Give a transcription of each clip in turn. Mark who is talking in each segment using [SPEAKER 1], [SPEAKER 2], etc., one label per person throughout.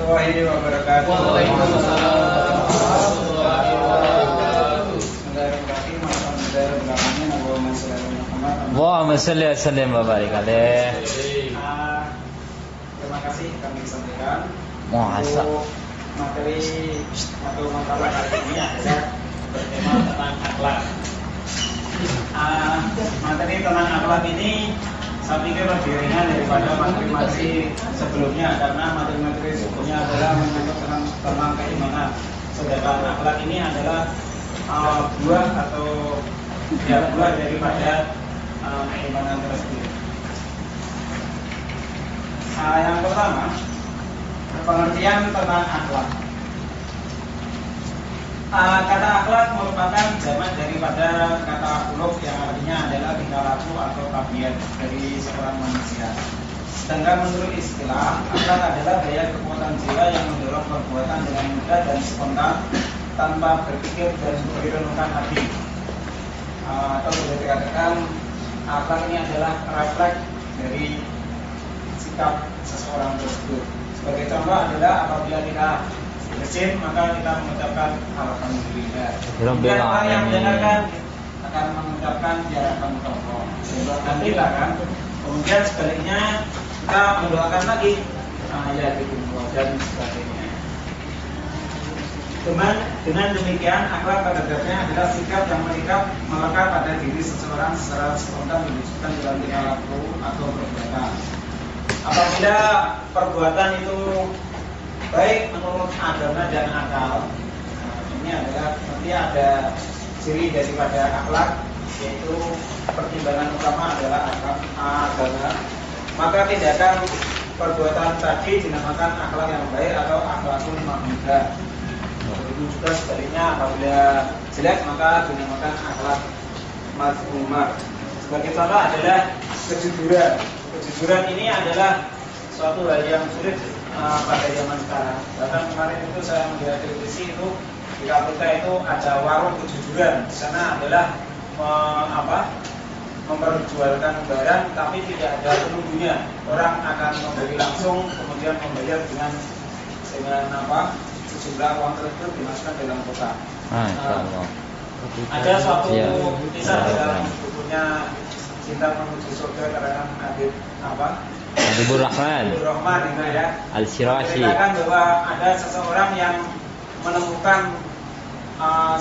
[SPEAKER 1] warahmatullahi wabarakatuh.
[SPEAKER 2] Waalaikumsalam warahmatullahi wabarakatuh.
[SPEAKER 3] Allahumma salli wa sallim wa barik alaih.
[SPEAKER 1] Terima kasih kami sampaikan.
[SPEAKER 3] Muasa.
[SPEAKER 1] Untuk materi atau makalah kali ini adalah bertema tentang akhlak. Materi tentang akhlak ini saya pikir lebih ringan daripada materi-materi sebelumnya, karena materi-materi sebelumnya adalah menyangkut tentang keimanan. Sedangkan akhlak ini adalah buah atau buah daripada keimanan tersebut. Yang pertama, pengertian tentang akhlak. Kata akhlak merupakan jamak daripada kata khuluq yang artinya adalah tingkah laku atau tabiat dari seorang manusia. Sedangkan menurut istilah, akhlak adalah daya kekuatan jiwa yang mendorong perbuatan dengan mudah dan spontan tanpa berpikir dan berrenungkan hati. Atau boleh dikatakan akhlak ini adalah refleks dari sikap seseorang tersebut. Sebagai contoh adalah apabila kita bersin, maka kita mengucapkan alhamdulillah. Kemudian orang yang mendengarkan akan mengucapkan jazakallahu khairan kan. Kemudian sebaliknya kita mendoakan lagi ya gitu dan sebagainya. Dengan demikian akhlak pada dasarnya adalah sikap yang melekat pada diri seseorang secara spontan diwujudkan dalam tingkah laku atau perbuatan. Apabila perbuatan itu baik menurut agama dan akal, ini adalah nanti ada ciri daripada akhlak, yaitu pertimbangan utama adalah agama. Maka tindakan perbuatan tadi dinamakan akhlak yang baik atau akhlakul mahmudah. Begitu juga sebaliknya, apabila jelek maka dinamakan akhlak mazmumah. Sebagai contoh adalah kejujuran. Kejujuran ini adalah suatu hal yang sulit pada zaman sekarang. Bahkan kemarin itu saya melihat televisi itu di KPK itu ada warung kejujuran. Di sana adalah memperjualkan barang tapi tidak ada penunggunya. Orang akan membeli langsung, kemudian membayar dengan sejumlah uang tersebut dimasukkan dalam kotak. Ada suatu kisah dalam bukunya Cinta Menuju Surga karangan
[SPEAKER 3] Habibur Rahman
[SPEAKER 1] itu ya.
[SPEAKER 3] Al-Sirashi.
[SPEAKER 1] Dikatakan bahwa ada seseorang yang menemukan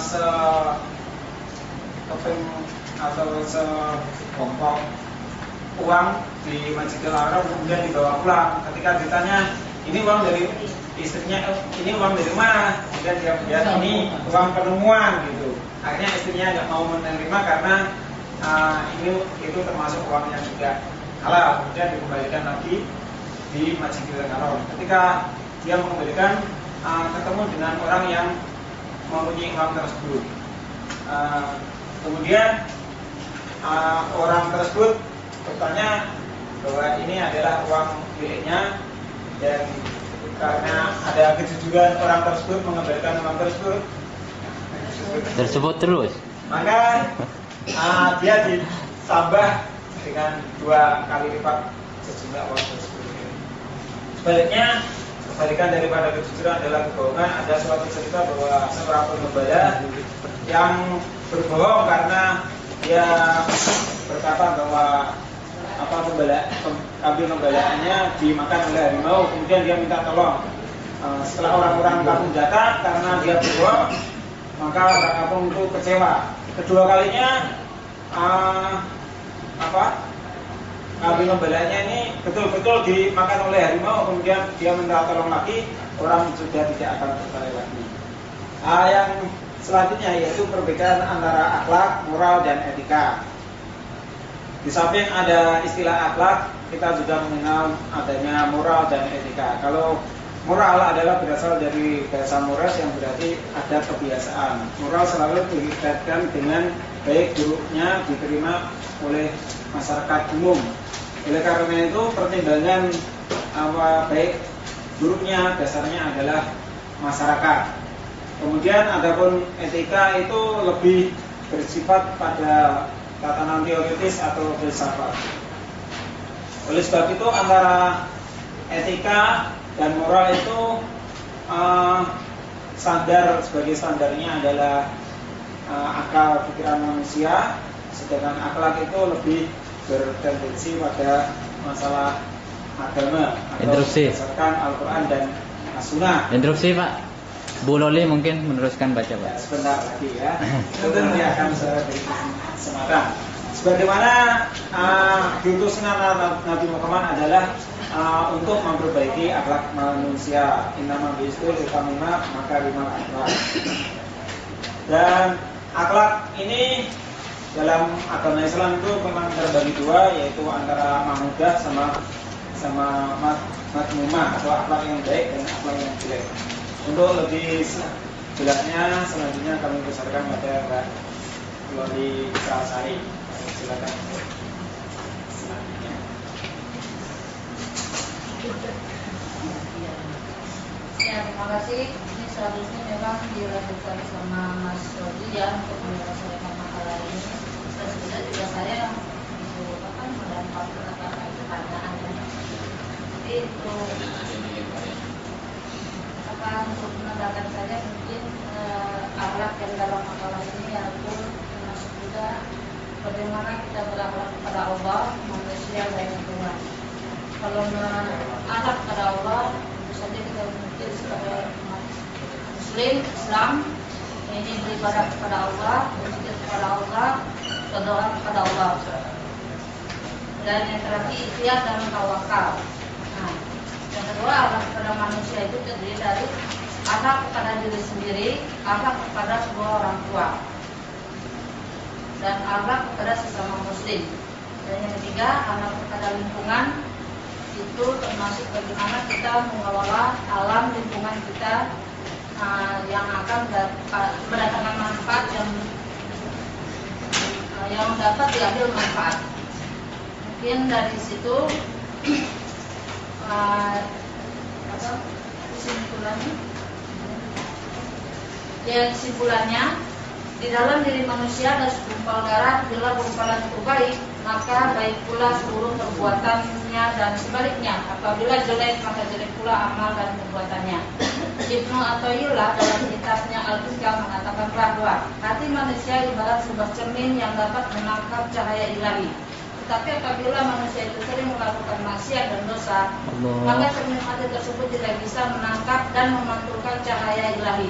[SPEAKER 1] sekeping atau sekelompok uang di Masjidil Haram, kemudian dibawa pulang. Ketika ditanya, ini uang dari istrinya, ini uang dari mana? Kemudian dia menjawab, ini uang penemuan gitu. Akhirnya istrinya nggak mau menerima karena itu termasuk uangnya juga halal. Kemudian dikembalikan lagi di Masjidil Haram. Ketika dia mengembalikan, ketemu dengan orang yang mempunyai uang tersebut. Kemudian orang tersebut bertanya bahwa ini adalah uang miliknya, dan karena ada kejujuran orang tersebut mengembalikan uang tersebut
[SPEAKER 3] terus,
[SPEAKER 1] maka dia ditambah dengan 2 kali lipat sejumlah uang tersebut. Sebaliknya, kebalikan daripada kejujuran adalah kebohongan. Ada suatu cerita bahwa seorang pengembala yang berbohong karena dia berkata bahwa kambing gembalaannya dimakan oleh harimau. Kemudian dia minta tolong. Setelah orang-orang kampung datang karena dia berbohong, maka orang kampung itu kecewa. Kedua kalinya kambing gembalaannya ini betul-betul dimakan oleh harimau. Kemudian dia minta tolong lagi, orang sudah tidak akan percaya lagi. Yang selanjutnya yaitu perbedaan antara akhlak, moral, dan etika. Di samping ada istilah akhlak, kita juga mengenal adanya moral dan etika. Kalau moral adalah berasal dari bahasa moras yang berarti ada kebiasaan. Moral selalu dikaitkan dengan baik buruknya diterima oleh masyarakat umum. Oleh karena itu pertimbangan baik buruknya dasarnya adalah masyarakat. Kemudian adapun etika itu lebih bersifat pada tatanan teoritis atau filsafat. Oleh sebab itu antara etika Dan moral itu sebagai standarnya adalah akal pikiran manusia, sedangkan akhlak itu lebih bertendensi pada masalah agama atau
[SPEAKER 3] Interupsi.
[SPEAKER 1] berdasarkan Al-Quran dan As-Sunnah.
[SPEAKER 3] Interupsi Pak. Bu Loli mungkin meneruskan baca Pak.
[SPEAKER 1] Ya, sebentar lagi ya. Itu nanti akan saya beri kesempatan. Sebagaimana diutusnya Nabi Muhammad adalah untuk memperbaiki akhlak manusia. Innama bi'istul ikamina maka lima akhlak. Dan akhlak ini dalam agama Islam itu memang terbagi dua, yaitu antara mahmudah sama madmumah atau akhlak yang baik dan akhlak yang jelek. Untuk lebih jelasnya selanjutnya kami besarkan pada Mbak Loli Sari. Silakan. Selanjutnya.
[SPEAKER 4] Ya, terima kasih. Ini seharusnya memang dilanjutkan sama Mas Rodi ya untuk menyelesaikan masalah ini. Dan sebenarnya juga saya mendapat pertanyaan. Jadi untuk menambahkan saja mungkin akhlak yang dalam makalah ini yaitu termasuk juga bagaimana kita berakhlak kepada Allah, manusia dan lingkungan. Kalau akhlak kepada Allah, tentu saja kita mungkin sebagai umat Muslim Islam ini beribadah kepada Allah, berzikir kepada Allah, berdoa kepada Allah. Dan yang terakhir ikhtiar dan tawakal. Nah, yang kedua, akhlak kepada manusia itu terdiri dari akhlak kepada diri sendiri, akhlak kepada kedua orang tua, dan akhlak kepada sesama muslim. Dan yang ketiga, akhlak kepada lingkungan itu termasuk bagaimana kita mengelola alam lingkungan kita yang akan mendatangkan manfaat yang dapat diambil manfaat. Mungkin dari situ kesimpulannya di dalam diri manusia ada segumpal darah. Bila gumpalan itu baik, maka baik pula seluruh perbuatannya, dan sebaliknya apabila jelek maka jelek pula amal dan perbuatannya. Ibnu Athaillah dalam kitabnya Al-Hikam mengatakan bahwa hati manusia ibarat sebuah cermin yang dapat menangkap cahaya ilahi. Tetapi apabila manusia itu sering melakukan maksiat dan dosa, maka cermin hati tersebut tidak bisa menangkap dan memantulkan cahaya ilahi,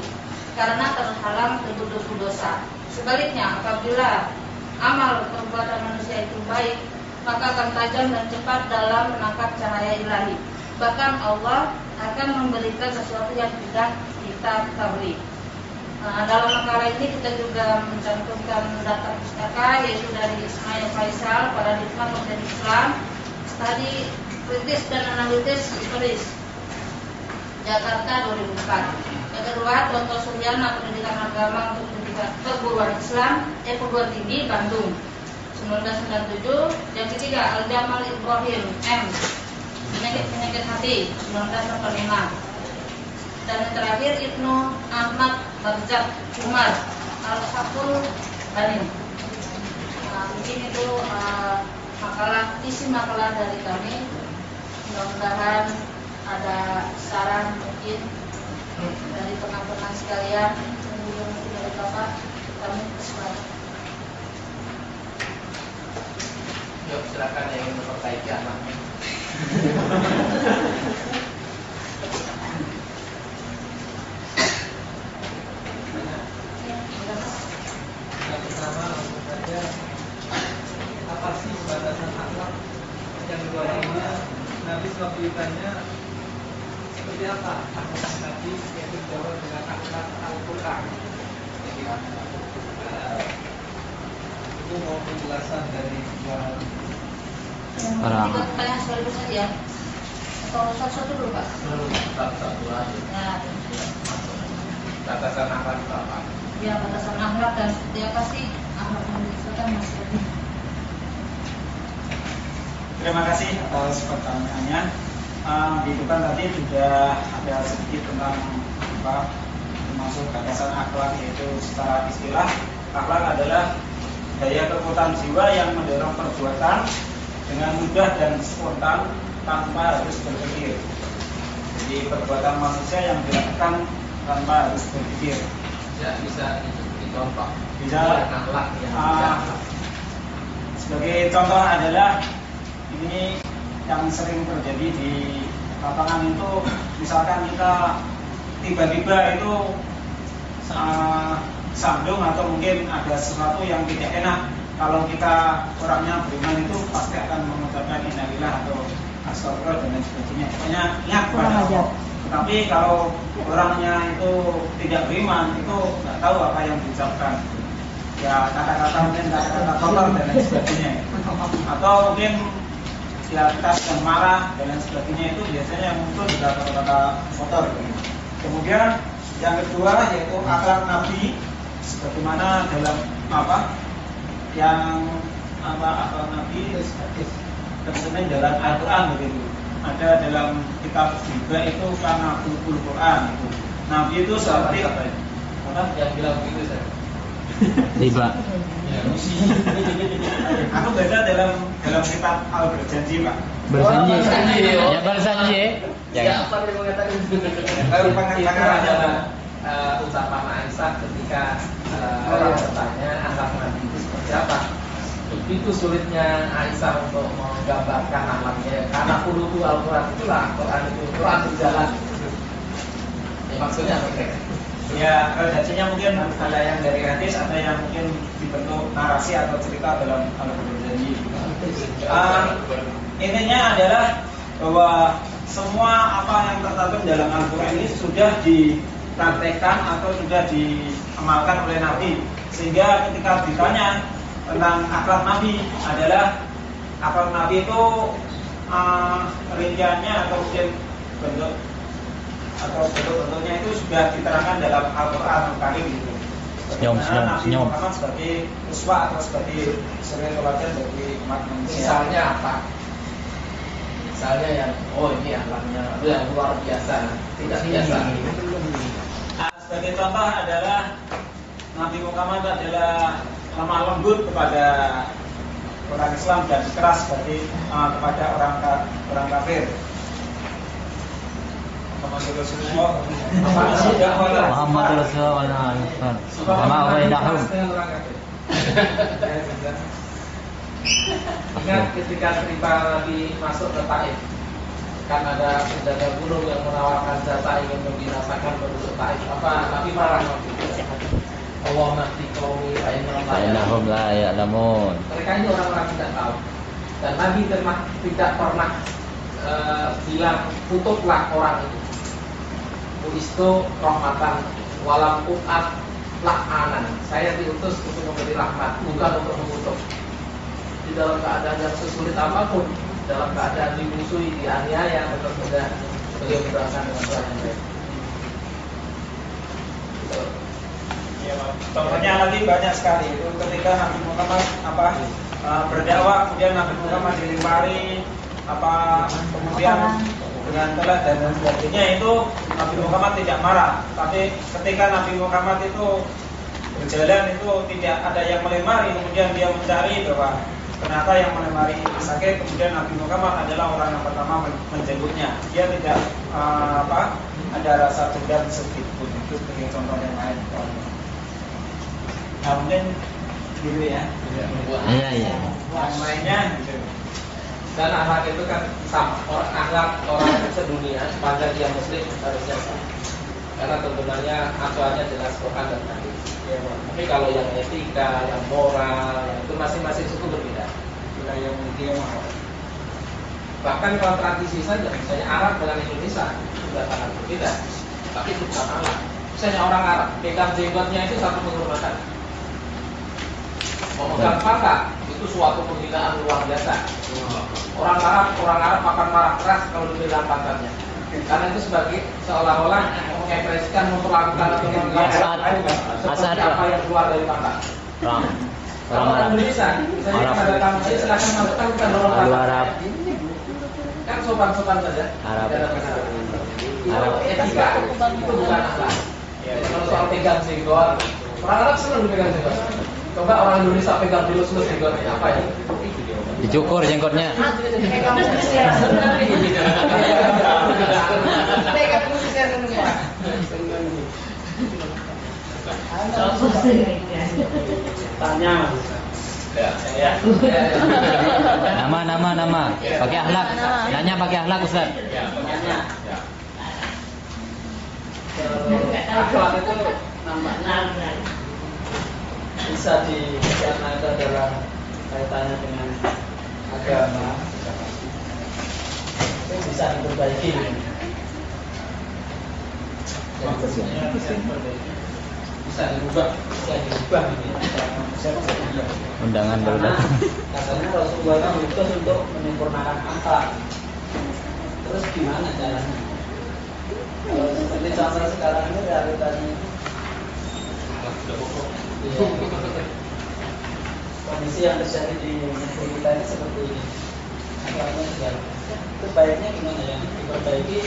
[SPEAKER 4] karena terhalang debu-debu dosa. Sebaliknya, apabila amal perbuatan manusia itu baik, maka akan tajam dan cepat dalam menangkap cahaya ilahi. Bahkan Allah akan memberikan sesuatu yang tidak kita ketahui. Dalam makalah ini kita juga mencantumkan data pustaka, yaitu dari Ismail Faisal, Paradigma Modern Islam, Studi Kritis dan Analitis Historis, Jakarta 2004. Yang kedua, Dr. Suryana, Pendidikan Agama untuk Pendidikan Perguruan Islam, Perguruan Tinggi, Bandung 1997. Yang ketiga, Al-Jamal Ibrahim M, Penyakit Hati 1985. Dan yang terakhir, Ibnu Ahmad Barzak Umar Al-Haqul Halim. Mungkin itu isi makalah dari kami. Mudah-mudahan ada saran mungkin dari teman-teman sekalian, mungkin dari Bapak, kami persilakan.
[SPEAKER 2] Yuk, silakan yang ingin memperbaiki anaknya.
[SPEAKER 5] Yang pertama, langsung saja, apa sih batasan akhlak? Yang keduanya, Nabi selalu ditanya seperti apa akhlak Nabi, yaitu dijawab dengan akhlak Al-Quran. Jadi itu mau penjelasan dari
[SPEAKER 3] Orang.
[SPEAKER 4] Kita tanya sekaligus saja ya, atau satu-satu dulu Pak?
[SPEAKER 2] Satu aja.
[SPEAKER 4] Nah,
[SPEAKER 2] Batasan akhlak itu apa?
[SPEAKER 4] ya batasan akhlak dan dia pasti akhlak yang disebutkan Mas Rodi.
[SPEAKER 1] Terima kasih atas pertanyaannya. Di depan tadi sudah ada sedikit tentang termasuk batasan akhlak, yaitu secara istilah akhlak adalah daya kekuatan jiwa yang mendorong perbuatan dengan mudah dan spontan tanpa harus berpikir. Jadi Jadi perbuatan manusia yang dilakukan tanpa harus berpikir.
[SPEAKER 2] Bisa dicontoh.
[SPEAKER 1] Bisa.
[SPEAKER 2] Akhlak yang
[SPEAKER 1] Sebagai contoh adalah ini yang sering terjadi di lapangan itu, misalkan kita tiba-tiba itu sambung atau mungkin ada sesuatu yang tidak enak. Kalau kita orangnya beriman itu pasti akan mengucapkan innalillah atau astagfirullah dan lain sebagainya. Pokoknya ingat pada Allah. Tapi kalau orangnya itu tidak beriman, itu nggak tahu apa yang diucapkan. Ya kata-kata mungkin kata-kata kotor dan lain sebagainya. Atau mungkin ya kita sedang marah dan lain sebagainya, itu biasanya yang muncul juga kata-kata kotor. Kemudian yang kedua yaitu akhlak Nabi, sebagaimana dalam akhlak Nabi tercermin dalam Al-Quran begitu. Ada dalam kitab juga itu karena Quran itu. Nabi itu seperti apa?
[SPEAKER 2] Yang bilang begitu saya.
[SPEAKER 3] Riba.
[SPEAKER 1] Aku baca dalam kitab Al-Berjanji, Pak.
[SPEAKER 3] Berjanji. Ya berjanji.
[SPEAKER 2] Siapa yang mengatakan itu? Itu adalah ucapan Aisyah ketika orang bertanya akhlak Nabi itu seperti apa. Begitu sulitnya Aisyah untuk menggambarkan akhlaknya, karena kurutu Al-Quran itulah Quran berjalan. Ya, maksudnya apa?
[SPEAKER 1] Ya, redaksinya mungkin ada yang dari hadis, ada yang mungkin dibentuk narasi atau cerita dalam Al-Berjanji. Intinya adalah bahwa semua apa yang tercantum dalam Al-Quran ini sudah dipraktekkan atau sudah diamalkan oleh Nabi, sehingga ketika ditanya tentang akhlak Nabi adalah akhlak Nabi itu rinciannya atau mungkin bentuk-bentuknya itu sudah diterangkan dalam Al-Quran Al-Karim gitu. Bagaimana Nabi Muhammad sebagai uswah atau sebagai suri teladan bagi umat manusia.
[SPEAKER 2] Misalnya apa? Misalnya yang ini akhlaknya yang luar biasa, tidak biasa.
[SPEAKER 1] Sebagai contoh adalah Nabi Muhammad adalah lemah lembut kepada orang Islam dan keras kepada orang kafir. Muhammad Rasulullah
[SPEAKER 2] Ingat ketika cerita Nabi masuk ke Taif, kan ada penjaga gunung yang menawarkan jasa ingin membinasakan penduduk Taif. Apa Nabi marah waktu itu? Allah nafti qaumi fa innahum
[SPEAKER 3] la ya'lamun.
[SPEAKER 2] Mereka ini orang-orang tidak tahu. Dan Nabi tidak pernah bilang tutuplah orang itu. Buistu rahmatan walam u'at la'anan. Saya diutus untuk memberi rahmat, bukan untuk mengutuk. Di dalam keadaan yang sesulit apapun, dalam keadaan dimusuhi, dianiaya, tetap saja beliau berasal dengan Tuhan yang baik.
[SPEAKER 1] Ya, contohnya lagi banyak sekali itu ketika Nabi Muhammad berdakwah, kemudian Nabi Muhammad dilempari kemudian dengan telah dan lain sebagainya, itu Nabi Muhammad tidak marah. Tapi ketika Nabi Muhammad itu berjalan itu tidak ada yang melempari, kemudian dia mencari bahwa ternyata yang melempari sakit, kemudian Nabi Muhammad adalah orang yang pertama menjenguknya. Dia tidak ada rasa dendam sedikit pun. Itu sebagai contoh yang lain. Nah, mungkin gitu ya.
[SPEAKER 3] Iya.
[SPEAKER 1] Yang lainnya gitu.
[SPEAKER 2] Dan akhlak itu kan sama, akhlak orang sedunia sepanjang dia muslim harusnya sama. Karena tentunya aturannya jelas Quran dan hadis. Ya, tapi kalau yang etika, yang moral, yang itu masing-masing suku berbeda.
[SPEAKER 1] Yang dia mau.
[SPEAKER 2] Bahkan kalau tradisi saja, misalnya Arab dengan Indonesia sudah sangat berbeda. Tapi itu bukan akhlak. Misalnya orang Arab pegang jenggotnya itu satu penghormatan. Memegang pangkat itu suatu penghinaan luar biasa. Orang Arab akan marah keras kalau dipegang pangkatnya. Karena itu sebagai seolah-olah mengekspresikan, memperlakukan atau mengajarkan seperti apa yang keluar dari pangkat. Kalau Indonesia, misalnya kepada kamu, saya silakan masukkan bukan dorong pangkat. Kan sopan-sopan saja.
[SPEAKER 3] Arab.
[SPEAKER 2] Itu etika, itu bukan akhlak. Jadi kalau soal pegang senggol, orang Arab senang dipegang senggol. Coba orang Indonesia pegang dilus-lus senggolnya, apa ya?
[SPEAKER 3] Dicukur jenggotnya.
[SPEAKER 1] Tanya.
[SPEAKER 3] Nama. Pakai akhlak. Nanya pakai akhlak, Ustaz.
[SPEAKER 5] Akhlak itu nampaknya bisa karena itu adalah kaitannya dengan agama, itu bisa diperbaiki. Bisa diubah
[SPEAKER 3] Undangan baru datang.
[SPEAKER 5] Katanya Rasulullah itu diutus untuk menyempurnakan akhlak. Terus gimana caranya? Seperti contoh sekarang ini realitanya iya. Kondisi yang terjadi di negeri kita ini seperti ini. Akhlaknya segala. Itu baiknya gimana ya? Diperbaiki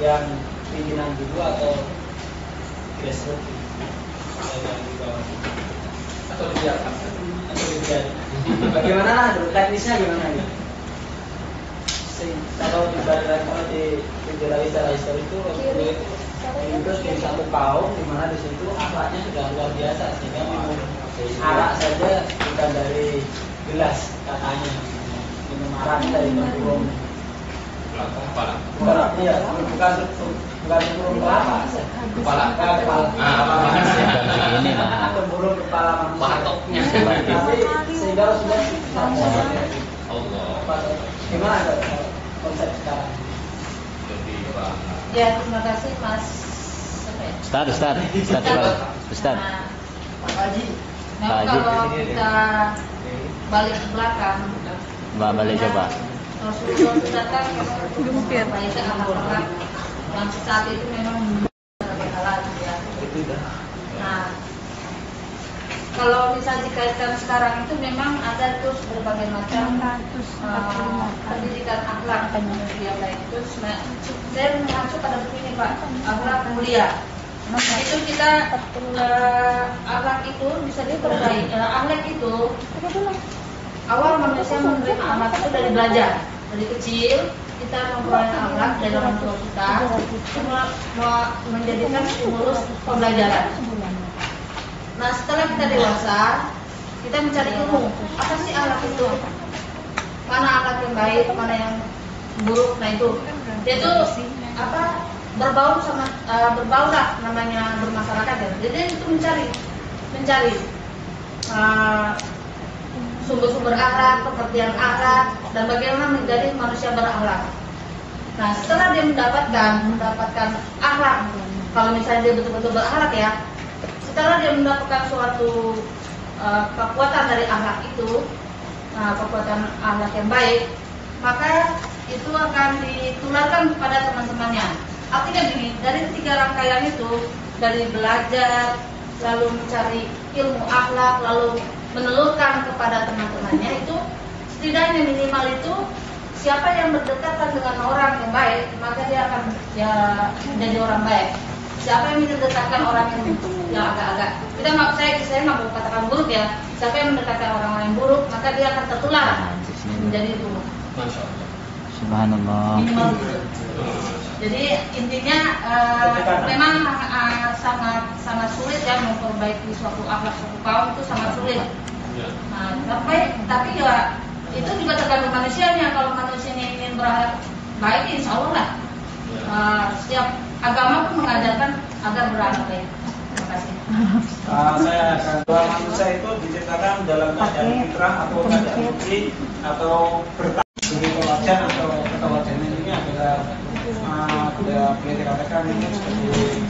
[SPEAKER 5] yang pimpinan dulu atau grassroots yang di bawah atau dibiarkan bagaimana teknisnya gimana ya? Kalau di dijelaskan secara histori itu terus di satu kaum di mana di situ akhlaknya sudah luar biasa sehingga minum arak saja bukan dari gelas katanya, minum arak dari burung bukan burung kelapa, kepala
[SPEAKER 3] Begini lah.
[SPEAKER 5] atau burung kepala manusia. Tapi sehingga sudah gimana konsep sekarang?
[SPEAKER 4] Ya, terima kasih Mas.
[SPEAKER 3] Ustaz.
[SPEAKER 4] Nah, Pak Haji. Nah, kalau kita balik ke belakang,
[SPEAKER 3] Mbak balik coba.
[SPEAKER 4] Rasulullah itu datang memperbaiki akhlak yang saat itu memang sebagai halal ya. Nah, kalau bisa dikaitkan sekarang itu memang ada terus berbagai macam pendidikan akhlak yang baik itu. Saya mengacu pada begini Pak, akhlak mulia. Itu kita akhlak itu bisa diperbaiki. Akhlak itu awal manusia menerima akhlak itu dari belajar. Dari kecil kita memperoleh akhlak dari orang tua kita, menjadikan stimulus pembelajaran. Nah, setelah kita dewasa, kita mencari ilmu. Apa sih akhlak itu? Mana akhlak yang baik, mana yang buruk? Nah itu, yaitu apa? Berbau lah namanya bermasyarakat ya. Jadi itu mencari sumber-sumber akhlak, pengertian akhlak, dan bagaimana menjadi manusia berakhlak. Nah, setelah dia mendapatkan akhlak, kalau misalnya dia betul-betul berakhlak ya, setelah dia mendapatkan suatu kekuatan dari akhlak itu, kekuatan akhlak yang baik, maka itu akan ditularkan kepada teman-temannya. Artinya gini, dari 3 rangkaian itu, dari belajar, lalu mencari ilmu akhlak, lalu menelurkan kepada teman-temannya, itu setidaknya minimal itu siapa yang berdekatan dengan orang yang baik, maka dia akan menjadi orang baik. Siapa yang mendekatkan orang yang agak-agak, saya nggak mau katakan buruk ya. Siapa yang mendekatkan orang yang buruk, maka dia akan tertular menjadi buruk.
[SPEAKER 3] Subhanallah.
[SPEAKER 4] Minimal gitu. Jadi intinya memang sangat sulit ya memperbaiki suatu akhlak suatu kaum, itu sangat sulit. Nah, tapi ya itu juga tergantung manusianya. Kalau manusianya ingin berakhlak baik, insya Allah lah. Setiap agama pun mengajarkan agar berakhlak baik. Terima kasih.
[SPEAKER 1] Saya akan bahwa manusia itu diciptakan dalam keadaan fitrah atau keadaan suci atau bertahan kewajiban atau kewajiban ini adalah boleh dikatakan ini seperti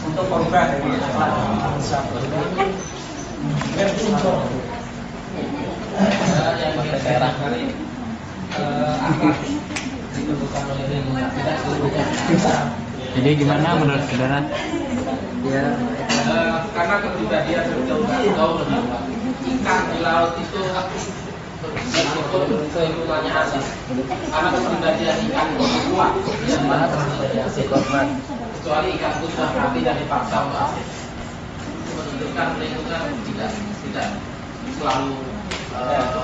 [SPEAKER 1] untuk merubah dari akhlak manusia.
[SPEAKER 3] Jadi gimana menurut saudara?
[SPEAKER 2] Ya, karena kepribadian jauh lebih ikan di laut itu kehidupannya asli. Karena kepribadian ikan itu kuat, kecuali ikan itu sudah mati dan dipaksa untuk asli. Menunjukkan perlindungan tidak selalu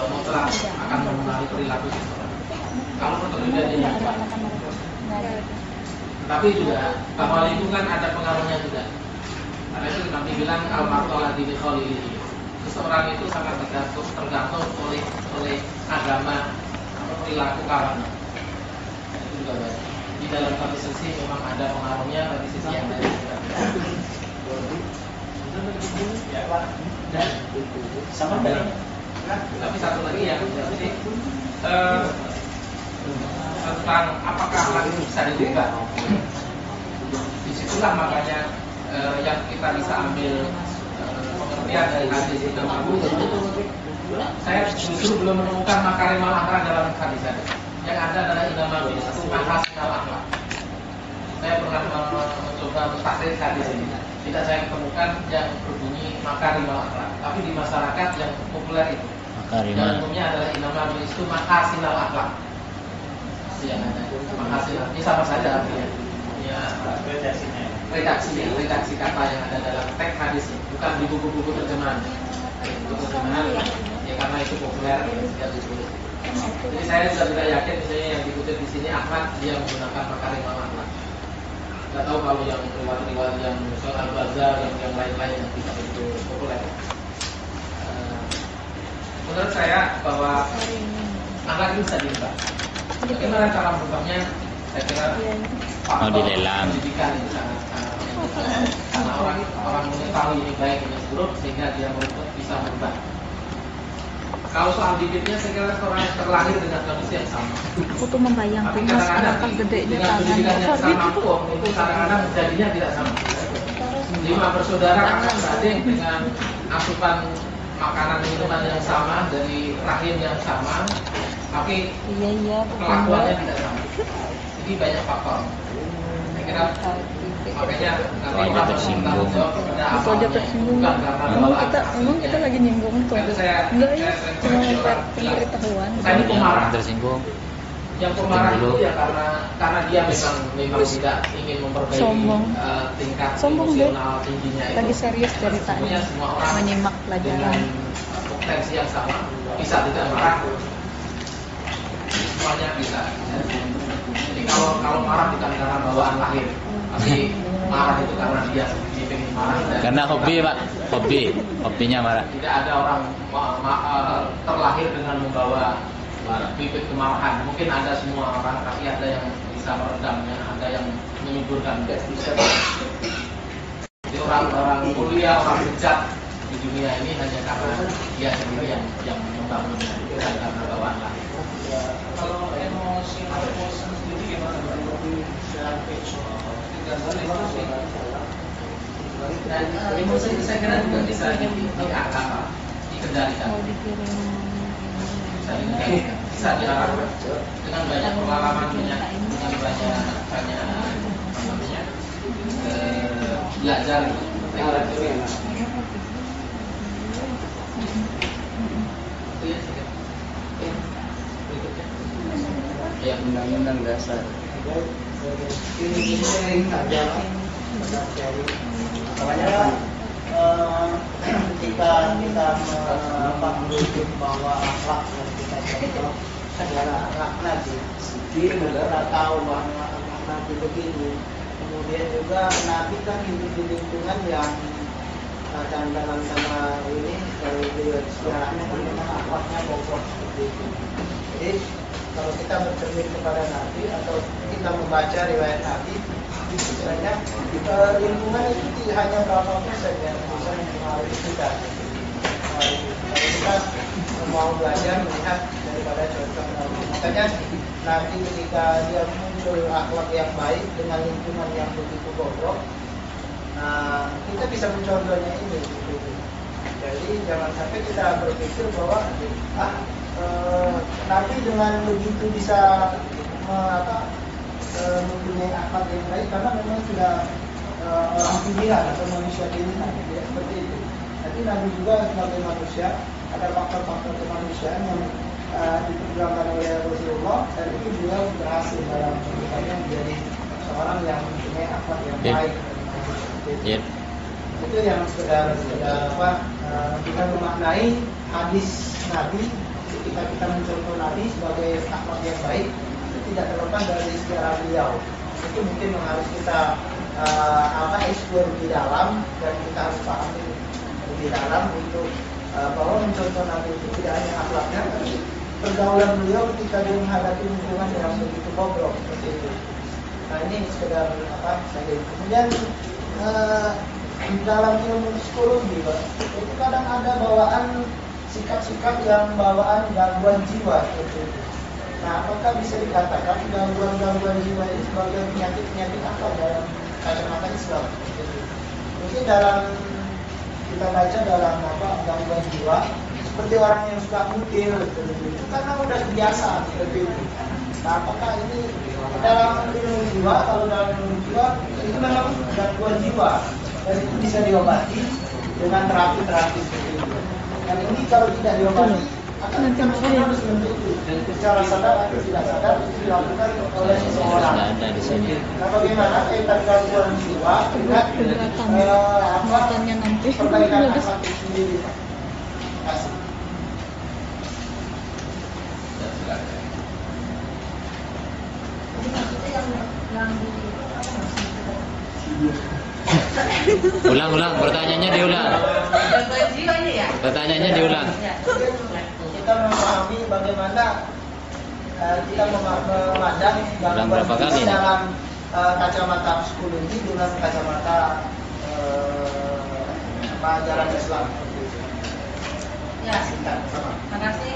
[SPEAKER 2] mutlak akan mempengaruhi perilaku seseorang. Kalau kepribadiannya kuat. Tapi juga bahwa lingkungan ada pengaruhnya juga. Karena itu Nabi bilang al-martola di khalilihi. Seseorang itu sangat tergantung oleh agama atau perilaku kawannya. Itu juga baik. Di dalam satu sisi memang ada pengaruhnya, pada sisi yang lain tidak.
[SPEAKER 1] Sama dari.
[SPEAKER 2] Tapi satu lagi yang jadi tentang apakah akhlak itu bisa diubah. Disitulah makanya yang kita bisa ambil pengertian dari hadis Imam Abu Dawud. Saya justru belum menemukan makarim akhlak dalam hadis hadis. Yang ada adalah inama bin mahasinal akhlak. Saya pernah mencoba mentafsir hadis ini. Tidak saya temukan yang berbunyi makarim akhlak, tapi di masyarakat yang populer itu. Yang umumnya adalah inama bin mahasinal akhlak. Yang ada mahasinal. Ini sama saja artinya. Ya, redaksi kata yang ada dalam teks hadis, bukan di buku-buku terjemahan. Buku terjemahan ya karena itu populer tidak ditulis. Jadi saya juga tidak yakin misalnya yang dikutip di sini Ahmad dia menggunakan makarim akhlak. Tidak tahu kalau yang riwayat yang Musa Al-Bazar yang lain-lain yang tidak begitu populer. Menurut saya bahwa akhlak itu bisa diubah. Bagaimana cara merubahnya? Saya kira faktor pendidikan itu sangat karena orang mengetahui ini baik ini buruk sehingga dia bisa merubah. Kalau soal bibitnya saya kira orang yang terlahir dengan kondisi yang sama.
[SPEAKER 6] Aku tuh membayangkan
[SPEAKER 2] tapi kadang-kadang
[SPEAKER 6] gedenya
[SPEAKER 2] dengan pendidikan yang sama pun itu kadang-kadang jadinya tidak sama. 5 bersaudara kakak beradik dengan asupan makanan minuman yang sama dari rahim yang sama, tapi kelakuannya tidak sama. Jadi banyak faktor. Saya kira makanya nanti kita tersinggung. Itu aja tersinggung.
[SPEAKER 6] Emang kita lagi nyinggung tuh. Enggak ya, cuma pemberitahuan.
[SPEAKER 2] Saya ini pemarah.
[SPEAKER 3] Tersinggung.
[SPEAKER 2] Yang pemarah itu ya karena dia memang tidak ingin memperbaiki tingkat emosional tingginya itu.
[SPEAKER 6] Lagi serius ceritanya.
[SPEAKER 2] Semua orang
[SPEAKER 6] menyimak pelajaran
[SPEAKER 2] dengan potensi yang sama bisa tidak marah. Semuanya bisa. Jadi kalau marah bukan karena bawaan lahir, tapi marah itu karena dia ingin marah.
[SPEAKER 3] Karena hobi pak, hobinya marah.
[SPEAKER 2] Tidak ada orang terlahir dengan membawa bibit kemarahan. Mungkin ada semua orang, tapi ada yang bisa meredamnya, ada yang menyuburkan. Jadi orang mulia, orang bejat di dunia ini hanya karena dia sendiri yang membangunnya, bukan karena bawaan lahir.
[SPEAKER 1] Kalau emosi sendiri gimana?
[SPEAKER 2] Dan emosi itu saya kira juga bisa dikendalikan. Bisa diarahkan dengan banyak pengalaman, dengan banyak belajar.
[SPEAKER 1] Ya, undang-undang dasar. Ini sering saja makanya ketika kita menuntut bahwa akhlak yang kita contoh adalah akhlak Nabi, kita tahu bahwa akhlak Nabi begini. Kemudian juga Nabi kan hidup di lingkungan yang dalam tema ini kalau istilahnya memang akhlaknya bokok seperti itu. Jadi kalau kita bercermin kepada Nabi atau kita membaca riwayat Nabi, istilahnya lingkungan itu tidak hanya berapa persen yang bisa mempengaruhi kita. Kalau kita mau belajar melihat daripada contoh Nabi, makanya Nabi ketika dia muncul akhlak yang baik dengan lingkungan yang begitu bobrok, kita bisa mencontohnya ini. Jadi jangan sampai kita berpikir bahwa Nabi dengan begitu bisa mempunyai akhlak yang baik karena memang sudah orang pilihan atau manusia pilihan, tidak seperti itu. Tapi Nabi juga sebagai manusia ada faktor-faktor kemanusiaan yang diperjuangkan oleh Rasulullah, dan itu juga berhasil dalam kehidupannya menjadi seorang yang mempunyai akhlak yang baik. Itu yang sekedar kita memaknai hadis
[SPEAKER 7] Nabi, ketika kita mencontoh Nabi sebagai akhlak yang baik, itu tidak terlepas dari sejarah beliau. Itu mungkin yang harus kita explore lebih dalam, dan kita harus pahami lebih dalam untuk bahwa mencontoh Nabi itu tidak hanya akhlaknya, tapi pergaulan beliau ketika dia menghadapi lingkungan yang begitu bobrok seperti itu. Nah ini sekedar saja. Kemudian dalam ilmu psikologi, Pak, itu kadang ada bawaan sikap-sikap yang bawaan gangguan jiwa seperti itu. Nah, apakah bisa dikatakan gangguan jiwa ini sebagai penyakit apa dalam kacamata Islam? Mungkin dalam kita baca dalam gangguan jiwa, seperti orang yang suka mutil itu karena udah biasa seperti itu. Nah, apakah ini dalam ilmu jiwa? Kalau dalam ilmu jiwa itu memang gangguan jiwa, dan itu bisa diobati dengan terapi-terapi seperti itu. Dan ini kalau tidak diobati akan terus seperti itu. Secara sadar atau tidak sadar itu dilakukan oleh seseorang. Nah, bagaimana kaitan gangguan jiwa dengan perbaikan akhlak itu sendiri? Terima kasih.
[SPEAKER 3] Ulang, pertanyaannya diulang. Pertanyaannya diulang.
[SPEAKER 7] Kita memahami bagaimana kita memandang gangguan jiwa dalam kacamata psikologi dengan kacamata ajaran Islam.
[SPEAKER 4] Ya, terima kasih.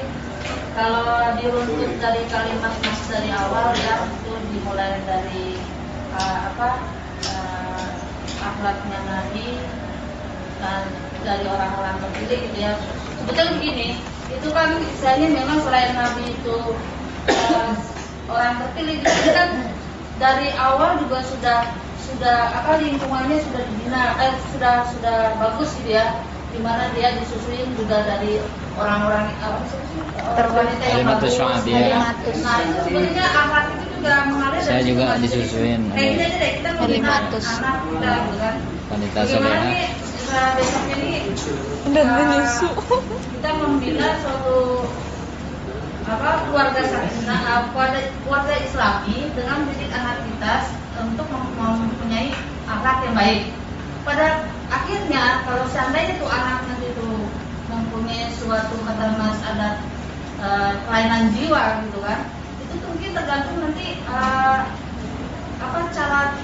[SPEAKER 4] Kalau diruntut dari kalimat Mas dari awal ya, itu dimulai dari akhlaknya Nabi dan dari orang-orang terpilih gitu ya. Sebetulnya begini, itu kan istilahnya memang selain Nabi itu orang terpilih, itu kan dari awal juga sudah lingkungannya sudah dibina, sudah bagus gitu ya, dimana dia disusuin juga dari orang-orang wanita yang bagus. Nah itu sebenarnya akhlak itu juga mengalir dari.
[SPEAKER 3] Saya juga disusuin.
[SPEAKER 4] Kayak gini aja deh, kita membina anak kita gitu kan.
[SPEAKER 3] Wanita
[SPEAKER 4] Bagaimana
[SPEAKER 3] soleha.
[SPEAKER 4] nih besoknya nih kita membina suatu keluarga Islami dengan mendidik anak kita untuk mempunyai akhlak yang baik. Pada akhirnya kalau seandainya tuh anak nanti tuh mempunyai suatu kata Mas ada kelainan jiwa gitu kan, itu tuh mungkin tergantung nanti cara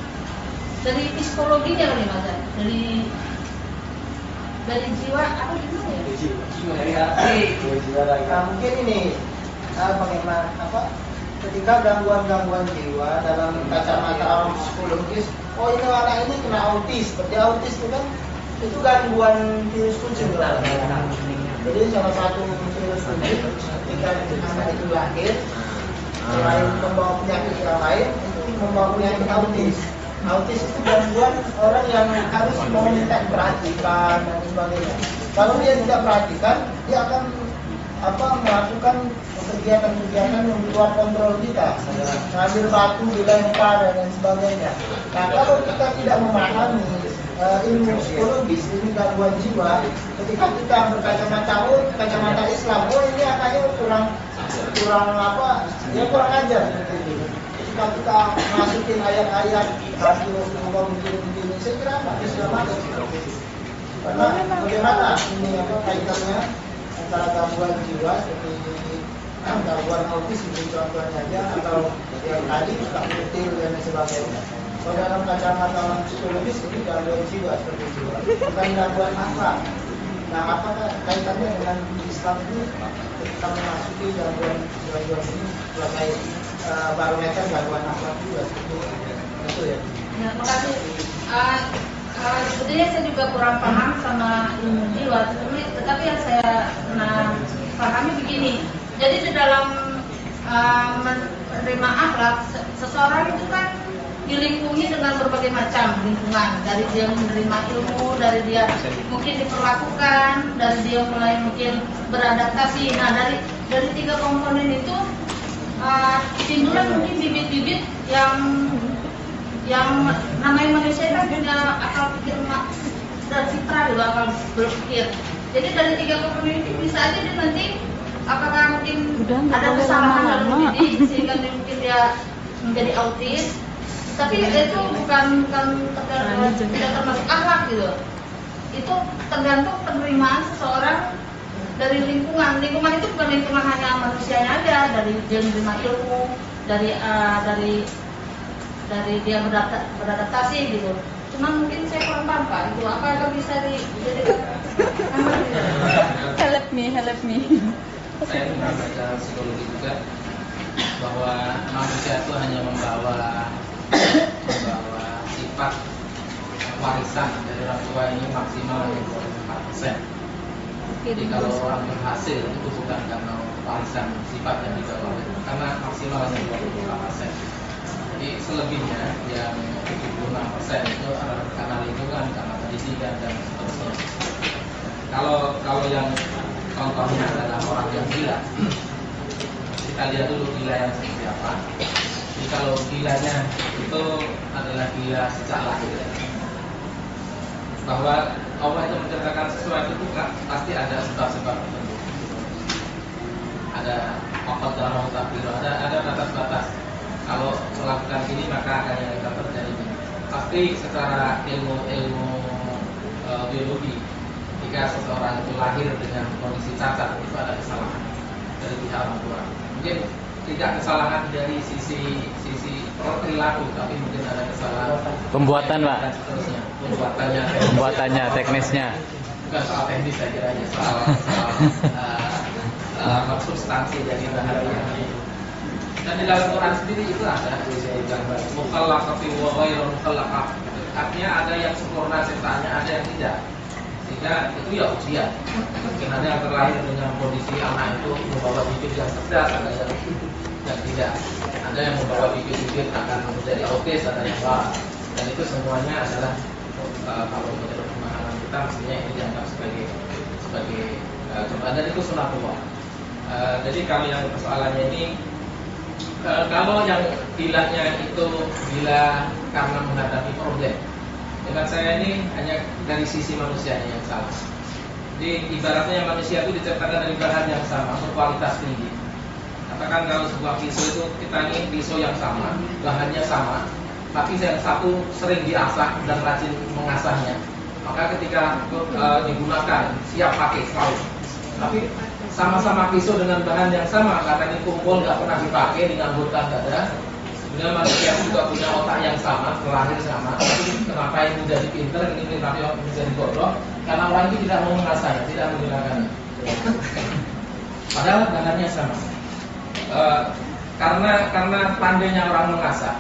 [SPEAKER 4] dari psikologinya kali Mas, dari jiwa apa gimana ya?
[SPEAKER 7] Mungkin ini bagaimana ketika gangguan jiwa dalam kacamata orang psikologis, ini anak ini kena autis. Seperti autis itu kan itu gangguan virus kucing. Jadi salah satu virus kucing ketika anak itu lahir, selain membawa penyakit yang lain, itu membawa penyakit autis. Autis itu gangguan orang yang harus meminta perhatikan dan sebagainya. Kalau dia tidak perhatikan, dia akan melakukan kegiatan-kegiatan yang di luar kontrol kita, ngambil batu, dilempar dan sebagainya. Nah, kalau kita tidak memahami ilmu psikologis, ini gangguan jiwa, ketika kita berkacamata Islam, ini anaknya kurang ajar seperti ini. Ketika kita masukin ayat-ayat hati Rasulullah begini, saya kira tidak selamat. Karena bagaimana ini kaitannya antara gangguan jiwa seperti gangguan autis itu contohnya aja, atau yang tadi suka mutil dan sebagainya. Kalau dalam kacamata psikologis ini gangguan jiwa seperti itu, bukan gangguan akhlak. Nah, apakah kaitannya dengan Islam ini kita memasuki gangguan ini sebagai barometer gangguan akhlak juga seperti itu ya?
[SPEAKER 4] Ya, makasih. Sebetulnya saya juga kurang paham sama ilmu jiwa, tetapi yang saya pernah pahami begini. Jadi di dalam menerima akhlak, seseorang itu kan dilingkungi dengan berbagai macam lingkungan. Dari dia menerima ilmu, dari dia mungkin diperlakukan, dari dia mulai mungkin beradaptasi. Nah, dari tiga komponen itu timbullah mungkin bibit-bibit yang namanya manusia kan punya akal pikir dan fitrah juga akal berpikir. Jadi dari tiga komponen itu bisa aja dia nanti apakah mungkin
[SPEAKER 6] Udah, nggak
[SPEAKER 4] ada
[SPEAKER 6] boleh
[SPEAKER 4] kesalahan dalam
[SPEAKER 6] lama-lama.
[SPEAKER 4] mendidik sehingga mungkin dia menjadi autis, tapi itu bukan tidak termasuk akhlak gitu. Itu tergantung penerimaan seseorang dari lingkungan. Lingkungan itu bukan lingkungan hanya manusianya aja, dari dia menerima ilmu, dari dia beradaptasi gitu. Cuman mungkin saya kurang paham Pak, itu apa yang bisa dijadikan
[SPEAKER 6] Help me.
[SPEAKER 2] Saya pernah baca psikologi juga bahwa manusia itu hanya membawa sifat warisan dari orang tua ini maksimal 24%. Jadi kalau orang berhasil itu bukan karena warisan sifat yang dibawa, karena maksimal hanya 24%. Jadi selebihnya yang 76% itu adalah karena lingkungan, karena pendidikan dan seterusnya. Kalau yang contohnya adalah orang yang gila, kita lihat dulu gila yang seperti apa. Jadi kalau gilanya itu adalah gila sejak lahir, bahwa Allah itu menciptakan sesuatu itu kan pasti ada sebab-sebab tertentu. Ada qadar takdir, ada batas-batas. Kalau melakukan ini maka akan yang akan terjadi. Pasti secara ilmu biologi, jika seseorang itu lahir dengan kondisi cacat itu ada kesalahan dari pihak orang tua. Mungkin tidak kesalahan dari sisi perilaku, tapi mungkin ada kesalahan
[SPEAKER 3] Pembuatan, Pak.
[SPEAKER 2] dan seterusnya.
[SPEAKER 3] Pembuatannya, teknisnya.
[SPEAKER 2] Bukan soal teknis saya kira aja, soal substansi dari bahan itu. Dan di dalam Quran sendiri itu ada gambar mukallaqah wa ghairu mukallaqah. Artinya ada yang sempurna ciptaannya, ada yang tidak. Sehingga itu ya ujian. Mungkin ada yang terlahir dengan kondisi anak itu membawa bibir yang cerdas, ada yang tidak. Ada yang membawa bibir akan menjadi autis, ada yang enggak. Dan itu semuanya adalah kalau menurut pemahaman kita mestinya ini dianggap sebagai cobaan, dan itu sunatullah. Jadi kalau yang persoalannya ini, kalau yang gilanya itu gila karena menghadapi problem, dengan saya ini hanya dari sisi manusianya yang salah. Jadi ibaratnya manusia itu diciptakan dari bahan yang sama, berkualitas tinggi. Katakan kalau sebuah pisau itu, kita ini pisau yang sama, bahannya sama, tapi yang satu sering diasah dan rajin mengasahnya, maka ketika digunakan siap pakai selalu. Tapi sama-sama pisau dengan bahan yang sama, karena ini kumpul nggak pernah dipakai, diganggukan dada. Sebenarnya manusia juga punya otak yang sama, terlahir sama. Tapi kenapa ini menjadi pinter, ini menjadi bodoh? Karena orang itu tidak mau mengasahnya, tidak menggunakannya. Padahal bahannya sama. Karena pandainya orang mengasah.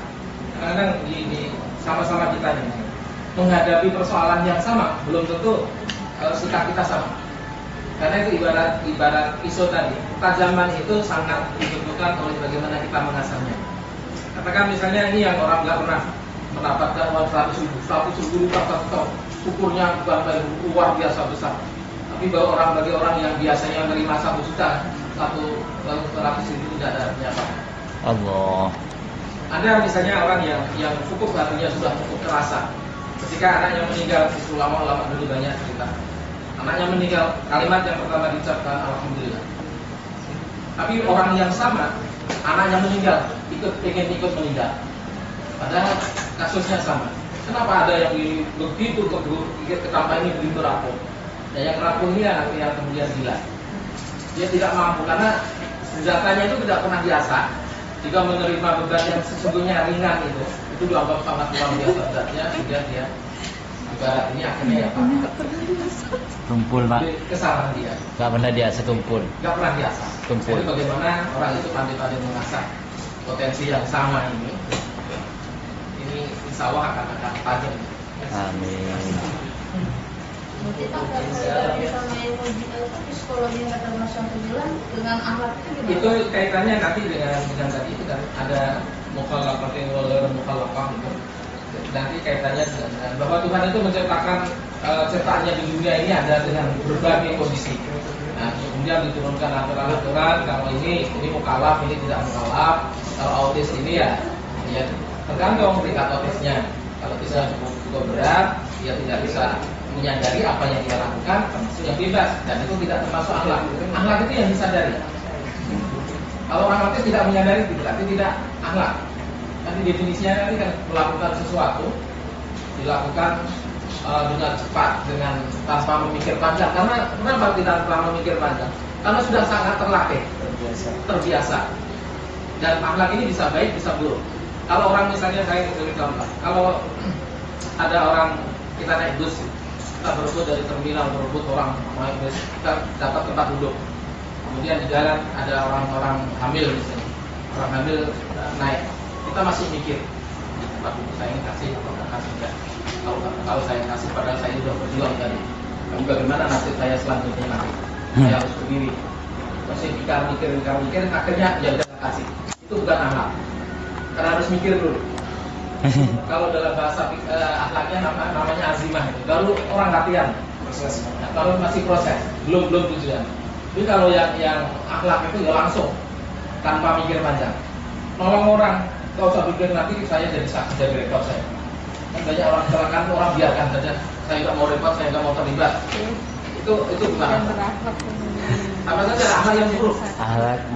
[SPEAKER 2] Kadang di sama-sama kita ini menghadapi persoalan yang sama, belum tentu sikap kita sama. Karena itu ibarat pisau tadi, ketajaman itu sangat ditentukan oleh bagaimana kita mengasahnya. Katakan misalnya ini yang orang nggak pernah mendapatkan uang 100 ribu ukurnya luar biasa besar. Tapi bagi orang yang biasanya menerima 1 juta, 100 ribu tidak ada artinya apa.
[SPEAKER 3] Allah.
[SPEAKER 2] Ada misalnya orang yang cukup hatinya sudah cukup terasa. Ketika anaknya meninggal, ulama dulu banyak cerita. Anaknya meninggal, kalimat yang pertama diucapkan alhamdulillah. Tapi orang yang sama, anaknya meninggal, pengen ikut meninggal. Padahal kasusnya sama. Kenapa ada yang begitu ketampak ini begitu rapuh? Dan yang rapuh ini anak yang kemudian gila. Dia tidak mampu karena senjatanya itu tidak pernah diasah. Jika menerima beban yang sesungguhnya ringan itu dianggap sangat luar biasa beratnya, sehingga dia ibarat ini akhirnya ya Pak.
[SPEAKER 3] Tumpul, Pak.
[SPEAKER 2] Kesalahan dia.
[SPEAKER 3] Gak pernah diasah tumpul.
[SPEAKER 2] Gak pernah diasah.
[SPEAKER 3] Tumpul.
[SPEAKER 2] Jadi bagaimana orang itu pandai-pandai mengasah potensi yang sama ini insya Allah akan tajam.
[SPEAKER 3] Amin.
[SPEAKER 4] Berarti Pak, kalau sama ilmu psikologi yang kata Mas Syamsul bilang dengan akhlak itu gimana?
[SPEAKER 2] Itu kaitannya nanti dengan tadi itu kan ada mukallafah wal mukallafah itu. Nanti kaitannya dengan bahwa Tuhan itu menciptakan ciptaannya di dunia ini ada dengan berbagai kondisi. Nah, kemudian diturunkan aturan-aturan kalau ini mukallaf, ini tidak mukallaf. Kalau autis ini ya tergantung tingkat autisnya. Kalau bisa cukup berat, dia tidak bisa menyadari apa yang dia lakukan, sudah bebas dan itu tidak termasuk akhlak. Akhlak itu yang disadari. Kalau orang autis tidak menyadari itu berarti tidak akhlak. Nanti definisinya nanti kan melakukan sesuatu dilakukan dengan cepat, dengan tanpa memikir panjang. Karena kenapa tidak tanpa memikir panjang? Karena sudah sangat terlatih, terbiasa. Dan akhlak ini bisa baik, bisa buruk. Kalau orang misalnya saya beri contoh, kalau ada orang kita naik bus, kita berebut dari terminal, berebut orang naik bus, kita dapat tempat duduk. Kemudian di jalan ada orang-orang hamil misalnya, orang hamil naik, kita masih mikir, tempat duduk saya ini kasih atau nggak kasih enggak? Kalau saya kasih, padahal saya sudah berjuang tadi. Tapi bagaimana nasib saya selanjutnya nanti? Saya harus berdiri. Masih mikir, akhirnya ya udah kasih. Itu bukan akhlak. Karena harus mikir dulu. Kalau dalam bahasa akhlaknya namanya azimah. Baru orang latihan. Proses. Nah, kalau masih proses, belum tujuan. Tapi kalau yang akhlak itu ya langsung, tanpa mikir panjang. Nolong orang, kalau usah pikir nanti saya jadi saksi, jadi rekod saya. Kan banyak orang kecelakaan, orang biarkan saja. Saya nggak mau repot, saya nggak mau terlibat. Itu bukan akhlak. Apa saja akhlak yang buruk.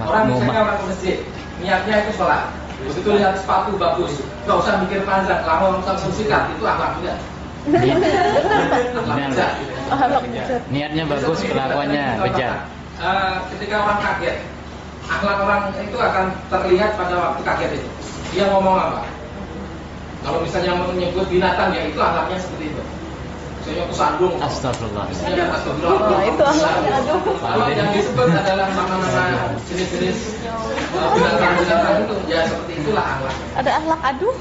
[SPEAKER 2] Orang misalnya orang ke masjid, niatnya itu sholat. Begitu lihat sepatu bagus, nggak usah mikir panjang, lama usah sikat, itu akhlak juga. Akhlak bejat.
[SPEAKER 3] Niatnya bagus, kelakuannya bejat.
[SPEAKER 2] Ketika orang kaget, akhlak orang itu akan terlihat pada waktu kaget itu. Dia ngomong apa? Kalau misalnya menyebut binatang, ya itu akhlaknya seperti itu. Misalnya kesandung.
[SPEAKER 3] Astagfirullah.
[SPEAKER 2] Misalnya astagfirullah.
[SPEAKER 6] Nah, itu akhlaknya aduh.
[SPEAKER 2] Kalau yang disebut adalah nama-nama jenis-jenis binatang-binatang itu, ya seperti itulah akhlak.
[SPEAKER 6] Ada akhlak aduh.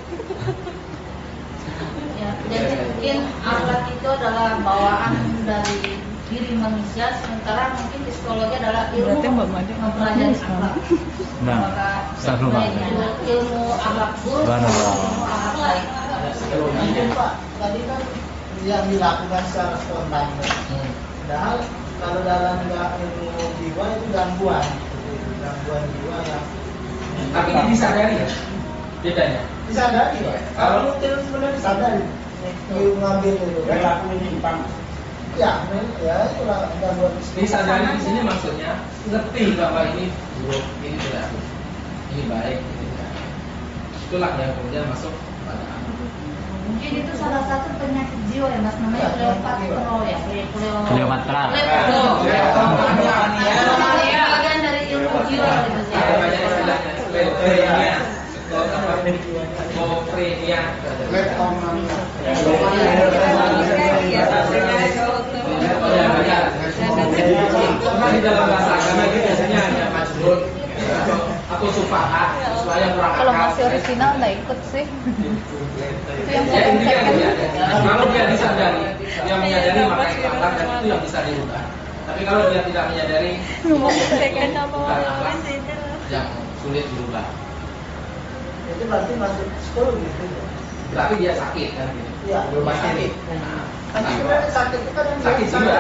[SPEAKER 4] Ya, jadi mungkin akhlak itu adalah bawaan dari diri manusia, sementara mungkin psikologi adalah ilmu
[SPEAKER 6] Berarti Mbak Madi
[SPEAKER 4] mempelajari akhlak.
[SPEAKER 3] Nah, astagfirullah.
[SPEAKER 4] Ilmu akhlak buruk,
[SPEAKER 3] Subhanallah.
[SPEAKER 4] ilmu akhlak baik.
[SPEAKER 7] Mungkin Pak, tadi kan yang dilakukan secara spontan. Padahal kalau dalam ilmu jiwa itu gangguan jiwa yang
[SPEAKER 2] Tapi ini disadari ya bedanya.
[SPEAKER 7] disadari Pak. Kalau mungkin sebenarnya disadari ngambil itu kan.
[SPEAKER 1] Perilaku menyimpang.
[SPEAKER 7] Ya itulah gangguan
[SPEAKER 2] Disadari di sini maksudnya ngerti bahwa ini buruk, ini tidak, ini baik, ini tidak. Itulah yang kemudian masuk pada akhlak.
[SPEAKER 4] Mungkin itu salah satu penyakit jiwa ya Mas, namanya Cleopatra ya.
[SPEAKER 3] Cleopatra.
[SPEAKER 4] Cleopatra. Bagian dari ilmu jiwa gitu sih.
[SPEAKER 2] Ada banyak istilahnya, schizophrenia, schizophrenia, karena di dalam bahasa agama itu biasanya hanya majnun atau sufaha, supaya kurang
[SPEAKER 6] Kalau
[SPEAKER 2] akal.
[SPEAKER 6] masih original nggak ikut sih. Itu yang
[SPEAKER 2] Ya intinya
[SPEAKER 6] second.
[SPEAKER 2] kalau dia disadari, dia menyadari maka itu akhlak dan itu yang bisa dirubah. Tapi kalau dia tidak menyadari,
[SPEAKER 6] Ngomong second apa
[SPEAKER 2] bukan akhlak yang sulit dirubah.
[SPEAKER 7] itu berarti masuk psikologi gitu.
[SPEAKER 2] Berarti dia sakit kan? Gitu.
[SPEAKER 7] Iya,
[SPEAKER 2] Rumah sakit.
[SPEAKER 7] Tapi sebenarnya sakit itu kan yang
[SPEAKER 2] Sakit jiwa.